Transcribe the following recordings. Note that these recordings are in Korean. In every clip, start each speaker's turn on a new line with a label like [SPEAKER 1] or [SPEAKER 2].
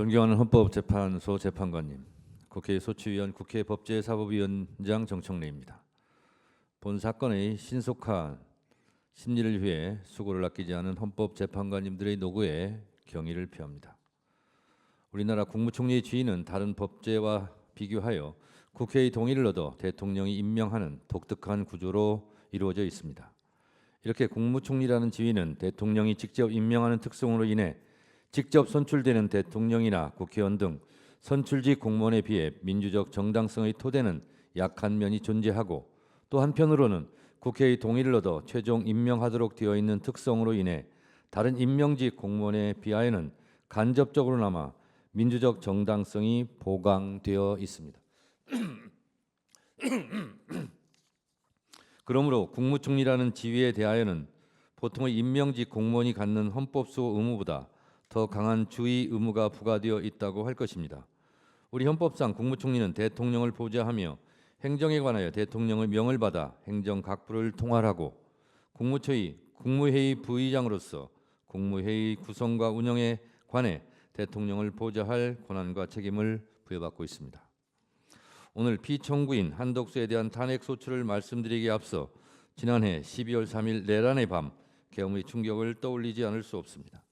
[SPEAKER 1] 존경하는 헌법재판소 재판관님, 국회 소추위원, 국회 법제사법위원장 정청래입니다. 본 사건의 신속한 심리를 위해 수고를 아끼지 않은 헌법재판관님들의 노고에 경의를 표합니다. 우리나라 국무총리의 지위는 다른 법제와 비교하여 국회의 동의를 얻어 대통령이 임명하는 독특한 구조로 이루어져 있습니다. 이렇게 국무총리라는 지위는 대통령이 직접 임명하는 특성으로 인해 직접 선출되는 대통령이나 국회의원 등 선출직 공무원에 비해 민주적 정당성의 토대는 약한 면이 존재하고, 또 한편으로는 국회의 동의를 얻어 최종 임명하도록 되어 있는 특성으로 인해 다른 임명직 공무원에 비하여는 간접적으로나마 민주적 정당성이 보강되어 있습니다. 그러므로 국무총리라는 지위에 대하여는 보통의 임명직 공무원이 갖는 헌법수호 의무보다 더 강한 주의 의무가 부과되어 있다고 할 것입니다. 우리 헌법상 국무총리는 대통령을 보좌하며 행정에 관하여 대통령의 명을 받아 행정각부를 통할하고, 국무회의 부의장으로서 국무회의 구성과 운영에 관해 대통령을 보좌할 권한과 책임을 부여받고 있습니다. 오늘 피청구인 한덕수에 대한 탄핵 소추를 말씀드리기에 앞서 지난해 12월 3일 내란의 밤 계엄의 충격을 떠올리지 않을 수 없습니다.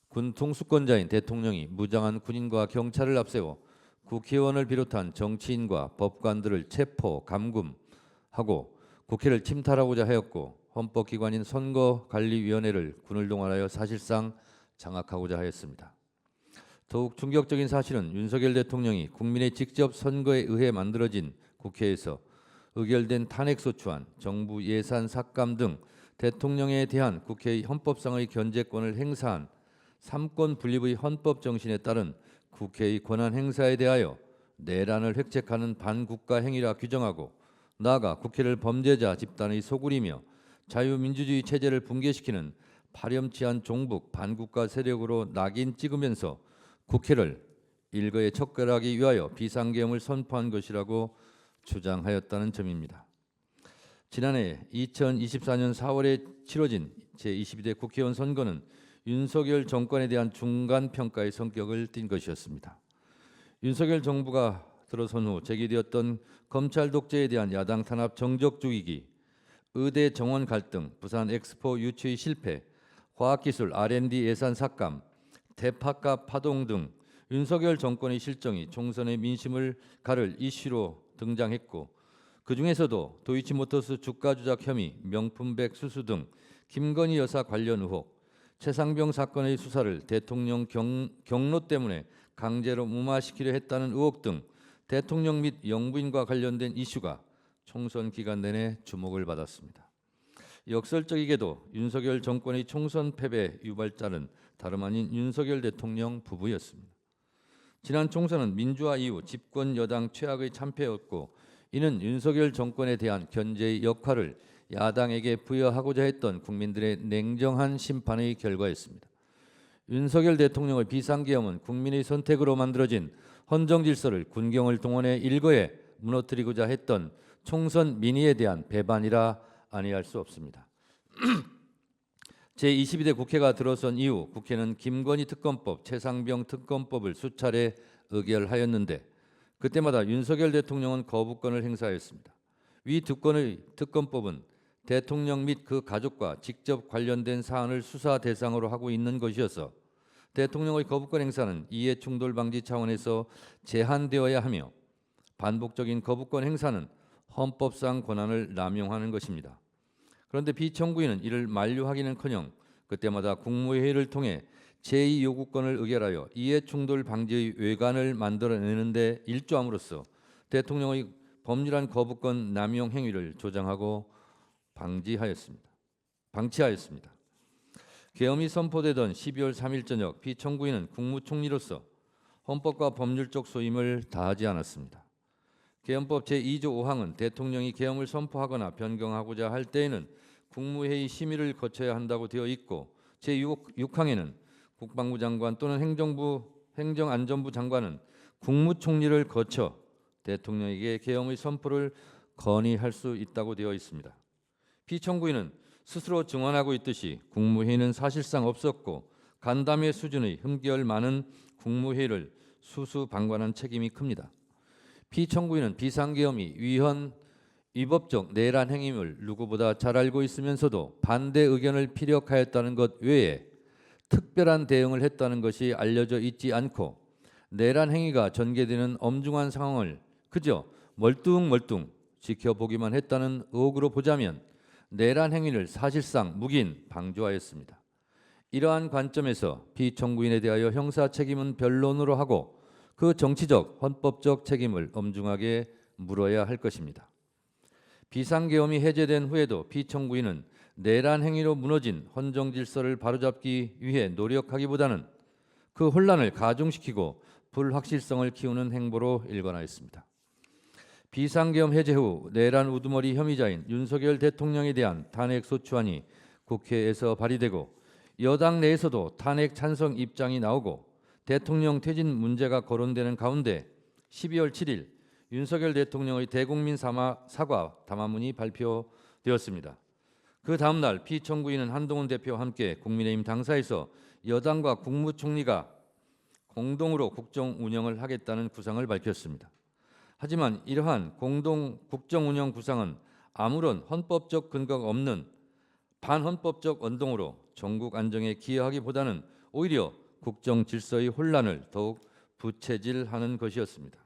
[SPEAKER 1] 군 통수권자인 대통령이 무장한 군인과 경찰을 앞세워 국회의원을 비롯한 정치인과 법관들을 체포, 감금하고 국회를 침탈하고자 하였고, 헌법기관인 선거관리위원회를 군을 동원하여 사실상 장악하고자 하였습니다. 더욱 충격적인 사실은 윤석열 대통령이 국민의 직접 선거에 의해 만들어진 국회에서 의결된 탄핵소추안, 정부 예산 삭감 등 대통령에 대한 국회의 헌법상의 견제권을 행사한 삼권 분립의 헌법 정신에 따른 국회의 권한 행사에 대하여 내란을 획책하는 반국가 행위라 규정하고, 나아가 국회를 범죄자 집단의 소굴이며 자유민주주의 체제를 붕괴시키는 파렴치한 종북 반국가 세력으로 낙인 찍으면서 국회를 일거에 척결하기 위하여 비상계엄을 선포한 것이라고 주장하였다는 점입니다. 지난해 2024년 4월에 치러진 제22대 국회의원 선거는 윤석열 정권에 대한 중간평가의 성격을 띈 것이었습니다. 윤석열 정부가 들어선 후 제기되었던 검찰 독재에 대한 야당 탄압 정적 죽이기, 의대 정원 갈등, 부산 엑스포 유치의 실패, 화학기술 R&D 예산 삭감, 대파값 파동 등 윤석열 정권의 실정이 총선의 민심을 가를 이슈로 등장했고, 그중에서도 도이치모터스 주가 조작 혐의, 명품백 수수 등 김건희 여사 관련 의혹, 최상병 사건의 수사를 대통령 경로 때문에 강제로 무마시키려 했다는 의혹 등 대통령 및 영부인과 관련된 이슈가 총선 기간 내내 주목을 받았습니다. 역설적이게도 윤석열 정권의 총선 패배 유발자는 다름 아닌 윤석열 대통령 부부였습니다. 지난 총선은 민주화 이후 집권 여당 최악의 참패였고, 이는 윤석열 정권에 대한 견제의 역할을 야당에게 부여하고자 했던 국민들의 냉정한 심판의 결과였습니다. 윤석열 대통령의 비상계엄은 국민의 선택으로 만들어진 헌정질서를 군경을 동원해 일거에 무너뜨리고자 했던 총선 민의에 대한 배반이라 아니할 수 없습니다. 제22대 국회가 들어선 이후 국회는 김건희 특검법, 최상병 특검법을 수차례 의결하였는데, 그때마다 윤석열 대통령은 거부권을 행사하였습니다. 위 두 건의 특검법은 대통령 및 그 가족과 직접 관련된 사안을 수사 대상으로 하고 있는 것이어서 대통령의 거부권 행사는 이해 충돌 방지 차원에서 제한되어야 하며, 반복적인 거부권 행사는 헌법상 권한을 남용하는 것입니다. 그런데 피청구인은 이를 만류하기는커녕 그때마다 국무회의를 통해 제2 요구권을 의결하여 이해 충돌 방지의 외관을 만들어내는 데 일조함으로써 대통령의 법률한 거부권 남용 행위를 조장하고 방치하였습니다. 계엄이 선포되던 12월 3일 저녁, 피청구인은 국무총리로서 헌법과 법률적 소임을 다하지 않았습니다. 계엄법 제2조 5항은 대통령이 계엄을 선포하거나 변경하고자 할 때에는 국무회의 심의를 거쳐야 한다고 되어 있고, 제6항에는 국방부 장관 또는 행정안전부 장관은 국무총리를 거쳐 대통령에게 계엄의 선포를 건의할 수 있다고 되어 있습니다. 피청구인은 스스로 증언하고 있듯이 국무회의는 사실상 없었고 간담회 수준의 흠결 많은 국무회의를 수수방관한 책임이 큽니다. 피청구인은 비상계엄이 위헌 위법적 내란 행위를 누구보다 잘 알고 있으면서도 반대 의견을 피력하였다는 것 외에 특별한 대응을 했다는 것이 알려져 있지 않고 내란 행위가 전개되는 엄중한 상황을 그저 멀뚱멀뚱 지켜보기만 했다는 의혹으로 보자면 내란 행위를 사실상 묵인 방조하였습니다. 이러한 관점에서 피청구인에 대하여 형사 책임은 변론으로 하고 그 정치적 헌법적 책임을 엄중하게 물어야 할 것입니다. 비상계엄이 해제된 후에도 피청구인은 내란 행위로 무너진 헌정 질서를 바로잡기 위해 노력하기보다는 그 혼란을 가중시키고 불확실성을 키우는 행보로 일관하였습니다. 비상계엄 해제 후 내란 우두머리 혐의자인 윤석열 대통령에 대한 탄핵 소추안이 국회에서 발의되고 여당 내에서도 탄핵 찬성 입장이 나오고 대통령 퇴진 문제가 거론되는 가운데 12월 7일 윤석열 대통령의 대국민 사과 담화문이 발표되었습니다. 그 다음 날 피청구인은 한동훈 대표와 함께 국민의힘 당사에서 여당과 국무총리가 공동으로 국정 운영을 하겠다는 구상을 밝혔습니다. 하지만 이러한 공동 국정 운영 구상은 아무런 헌법적 근거가 없는 반헌법적 언동으로 전국 안정에 기여하기보다는 오히려 국정 질서의 혼란을 더욱 부채질하는 것이었습니다.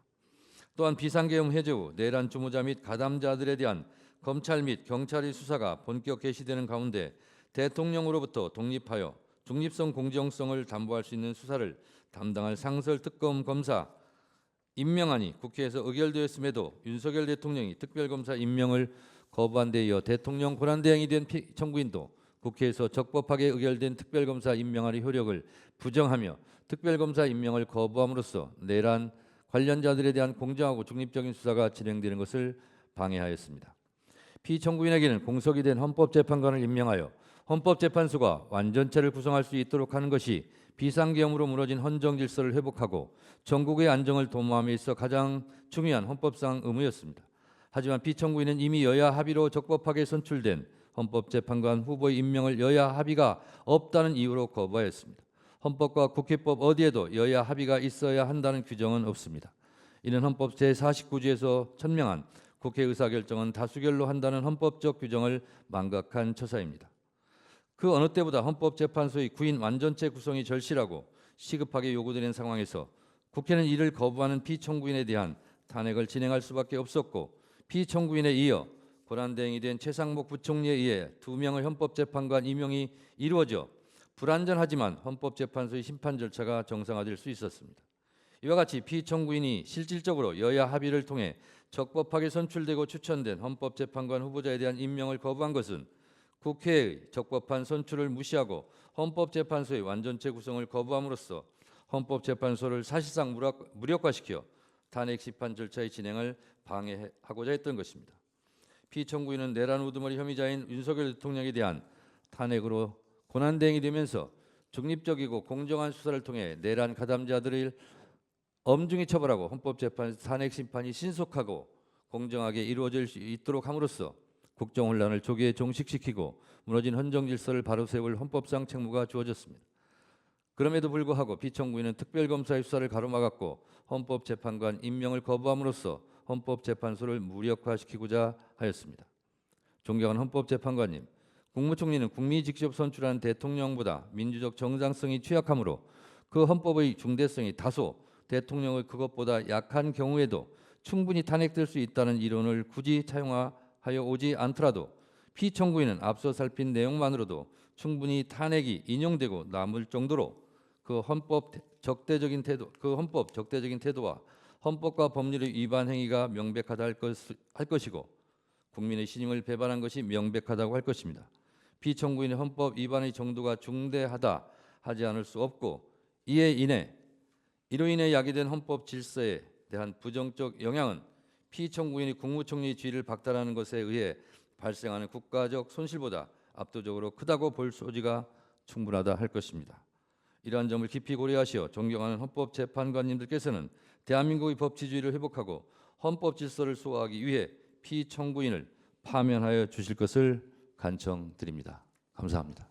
[SPEAKER 1] 또한 비상계엄 해제 후 내란 주모자 및 가담자들에 대한 검찰 및 경찰의 수사가 본격 개시되는 가운데 대통령으로부터 독립하여 중립성 공정성을 담보할 수 있는 수사를 담당할 상설특검 검사 임명안이 국회에서 의결되었음에도 윤석열 대통령이 특별검사 임명을 거부한 데 이어 대통령 권한대행이 된 피청구인도 국회에서 적법하게 의결된 특별검사 임명안의 효력을 부정하며 특별검사 임명을 거부함으로써 내란 관련자들에 대한 공정하고 중립적인 수사가 진행되는 것을 방해하였습니다. 피청구인에게는 공석이 된 헌법재판관을 임명하여 헌법재판소가 완전체를 구성할 수 있도록 하는 것이 비상계엄으로 무너진 헌정 질서를 회복하고 전국의 안정을 도모함에 있어 가장 중요한 헌법상 의무였습니다. 하지만 피청구인은 이미 여야 합의로 적법하게 선출된 헌법재판관 후보의 임명을 여야 합의가 없다는 이유로 거부하였습니다. 헌법과 국회법 어디에도 여야 합의가 있어야 한다는 규정은 없습니다. 이는 헌법 제49조에서 천명한 국회 의사결정은 다수결로 한다는 헌법적 규정을 망각한 처사입니다. 그 어느 때보다 헌법재판소의 구인 완전체 구성이 절실하고 시급하게 요구되는 상황에서 국회는 이를 거부하는 피청구인에 대한 탄핵을 진행할 수밖에 없었고 피청구인에 이어 권한대행이 된 최상목 부총리에 의해 2명의 헌법재판관 임명이 이루어져 불완전하지만 헌법재판소의 심판 절차가 정상화될 수 있었습니다. 이와 같이 피청구인이 실질적으로 여야 합의를 통해 적법하게 선출되고 추천된 헌법재판관 후보자에 대한 임명을 거부한 것은 국회의 적법한 선출을 무시하고 헌법재판소의 완전체 구성을 거부함으로써 헌법재판소를 사실상 무력화시켜 탄핵 심판 절차의 진행을 방해하고자 했던 것입니다. 피청구인은 내란 우두머리 혐의자인 윤석열 대통령에 대한 탄핵으로 권한대행이 되면서 중립적이고 공정한 수사를 통해 내란 가담자들을 엄중히 처벌하고 헌법재판 탄핵 심판이 신속하고 공정하게 이루어질 수 있도록 함으로써 국정 혼란을 조기에 종식시키고 무너진 헌정 질서를 바로 세울 헌법상 책무가 주어졌습니다. 그럼에도 불구하고 피청구인은 특별검사의 수사를 가로막았고 헌법재판관 임명을 거부함으로써 헌법재판소를 무력화시키고자 하였습니다. 존경하는 헌법재판관님, 국무총리는 국민이 직접 선출한 대통령보다 민주적 정당성이 취약하므로 그 헌법의 중대성이 다소 대통령의 그것보다 약한 경우에도 충분히 탄핵될 수 있다는 이론을 굳이 차용하여 오지 않더라도 피청구인은 앞서 살핀 내용만으로도 충분히 탄핵이 인용되고 남을 정도로 그 헌법 적대적인 태도와 헌법과 법률의 위반 행위가 명백하다 할 것이고 국민의 신임을 배반한 것이 명백하다고 할 것입니다. 피청구인의 헌법 위반의 정도가 중대하다 하지 않을 수 없고 이로 인해 야기된 헌법 질서에 대한 부정적 영향은 피청구인이 국무총리의 지위를 박탈하는 것에 의해 발생하는 국가적 손실보다 압도적으로 크다고 볼 소지가 충분하다 할 것입니다. 이러한 점을 깊이 고려하시어 존경하는 헌법재판관님들께서는 대한민국의 법치주의를 회복하고 헌법 질서를 수호하기 위해 피청구인을 파면하여 주실 것을 간청드립니다. 감사합니다.